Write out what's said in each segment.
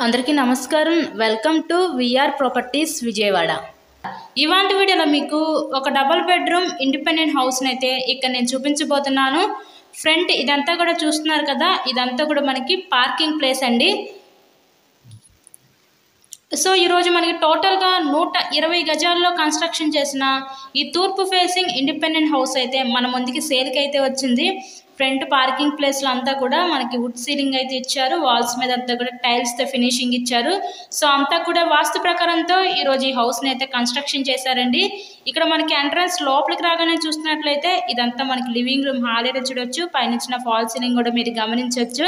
అందరికీ నమస్కారం. Welcome to VR properties Vijayawada. ఇవాంటి వీడియోలో మీకు ఒక డబుల్ బెడ్రూమ్ ఇండిపెండెంట్ హౌస్ని అయితే ఇక్కడ నేను చూపించబోతున్నాను. ఫ్రంట్ ఇదంతా కూడా చూస్తున్నారు కదా, ఇదంతా కూడా మనకి పార్కింగ్ ప్లేస్ అండి. సో ఈరోజు మనకి టోటల్గా 120 గజాల్లో కన్స్ట్రక్షన్ చేసిన ఈ తూర్పు ఫేసింగ్ ఇండిపెండెంట్ హౌస్ అయితే మన ముందుకి సేల్కి అయితే వచ్చింది. ఫ్రంట్ పార్కింగ్ ప్లేస్లో అంతా కూడా మనకి వుడ్ సీలింగ్ అయితే ఇచ్చారు. వాల్స్ మీద అంతా కూడా టైల్స్తో ఫినిషింగ్ ఇచ్చారు. సో అంతా కూడా వాస్తు ప్రకారంతో ఈరోజు ఈ హౌస్ని అయితే కన్స్ట్రక్షన్ చేశారండి. ఇక్కడ మనకి ఎంట్రన్స్ లోపలికి రాగానే చూస్తున్నట్లయితే ఇదంతా మనకి లివింగ్ రూమ్ హాల్ అయితే చూడొచ్చు. పైన ఫాల్ సీలింగ్ కూడా మీరు గమనించవచ్చు.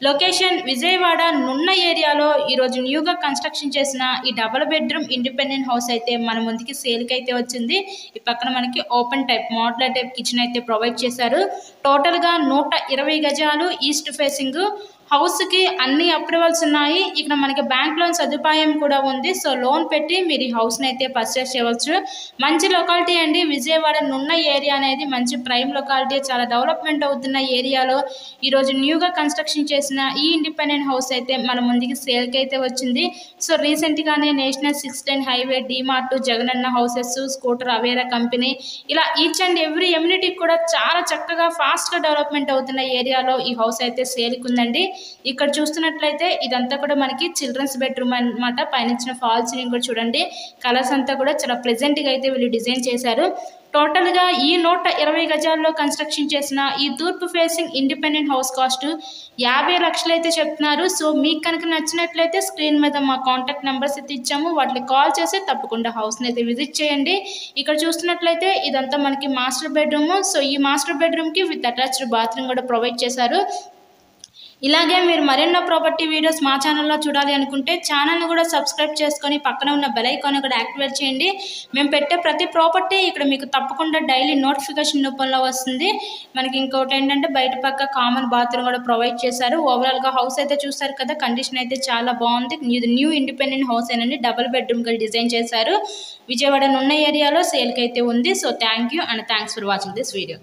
లొకేషన్ విజయవాడ నున్న ఏరియాలో ఈరోజు న్యూగా కన్స్ట్రక్షన్ చేసిన ఈ డబుల్ బెడ్రూమ్ ఇండిపెండెంట్ హౌస్ అయితే మన ముందుకి సేల్కి అయితే వచ్చింది. ఈ పక్కన మనకి open type modular type kitchen అయితే ప్రొవైడ్ చేశారు. టోటల్గా 120 గజాలు ఈస్ట్ ఫేసింగ్ హౌస్కి అన్ని అప్రూవల్స్ ఉన్నాయి. ఇక్కడ మనకి బ్యాంక్ లోన్ సదుపాయం కూడా ఉంది. సో లోన్ పెట్టి మీరు ఈ హౌస్ని అయితే పర్చేస్ చేయవచ్చు. మంచి లొకాలిటీ అండి. విజయవాడ నున్న ఏరియా అనేది మంచి ప్రైమ్ లొకాలిటీ, చాలా డెవలప్మెంట్ అవుతున్న ఏరియాలో ఈరోజు న్యూగా కన్స్ట్రక్షన్ చేసిన ఈ ఇండిపెండెంట్ హౌస్ అయితే మన ముందుకి సేల్కి అయితే వచ్చింది. సో రీసెంట్గానే national 610 highway, DMart, Jagananna houses, scooter Avera company, ఇలా ఈచ్ అండ్ ఎవ్రీ ఎమ్యూనిటీ కూడా చాలా చక్కగా ఫాస్ట్గా డెవలప్మెంట్ అవుతున్న ఏరియాలో ఈ హౌస్ అయితే సేల్కి ఉందండి. ఇక్కడ చూస్తున్నట్లయితే ఇదంతా కూడా మనకి చిల్డ్రన్స్ బెడ్రూమ్ అన్నమాట. పైన ఫాల్ సీలింగ్ కూడా చూడండి. కలర్స్ అంతా కూడా చాలా ప్లెజెంట్గా అయితే వీళ్ళు డిజైన్ చేశారు. టోటల్గా ఈ 120 గజాల్లో కన్స్ట్రక్షన్ చేసిన ఈ తూర్పు ఫేసింగ్ ఇండిపెండెంట్ హౌస్ కాస్ట్ 50 లక్షలు అయితే చెప్తున్నారు. సో మీకు కనుక నచ్చినట్లయితే స్క్రీన్ మీద మా కాంటాక్ట్ నెంబర్స్ అయితే ఇచ్చాము, వాటిని కాల్ చేసి తప్పకుండా హౌస్ని అయితే విజిట్ చేయండి. ఇక్కడ చూస్తున్నట్లయితే ఇదంతా మనకి మాస్టర్ బెడ్రూమ్. సో ఈ మాస్టర్ బెడ్రూమ్కి విత్ అటాచ్డ్ బాత్రూమ్ కూడా ప్రొవైడ్ చేశారు. ఇలాగే మీరు మరెన్నో ప్రాపర్టీ వీడియోస్ మా ఛానల్లో చూడాలి అనుకుంటే ఛానల్ని కూడా సబ్స్క్రైబ్ చేసుకొని పక్కన ఉన్న బెల్ ఐకాన్ కూడా యాక్టివేట్ చేయండి. మేము పెట్టే ప్రతి ప్రాపర్టీ ఇక్కడ మీకు తప్పకుండా డైలీ నోటిఫికేషన్ రూపంలో వస్తుంది. మనకి ఇంకోటి ఏంటంటే బయట పక్క కామన్ బాత్రూమ్ కూడా ప్రొవైడ్ చేశారు. ఓవరాల్గా హౌస్ అయితే చూస్తారు కదా, కండిషన్ అయితే చాలా బాగుంది. న్యూ ఇండిపెండెంట్ హౌస్ ఏనండి, డబుల్ బెడ్రూమ్గా డిజైన్ చేశారు. విజయవాడ నున్న ఏరియాలో సేల్కి అయితే ఉంది. So thank you and thanks for watching this video.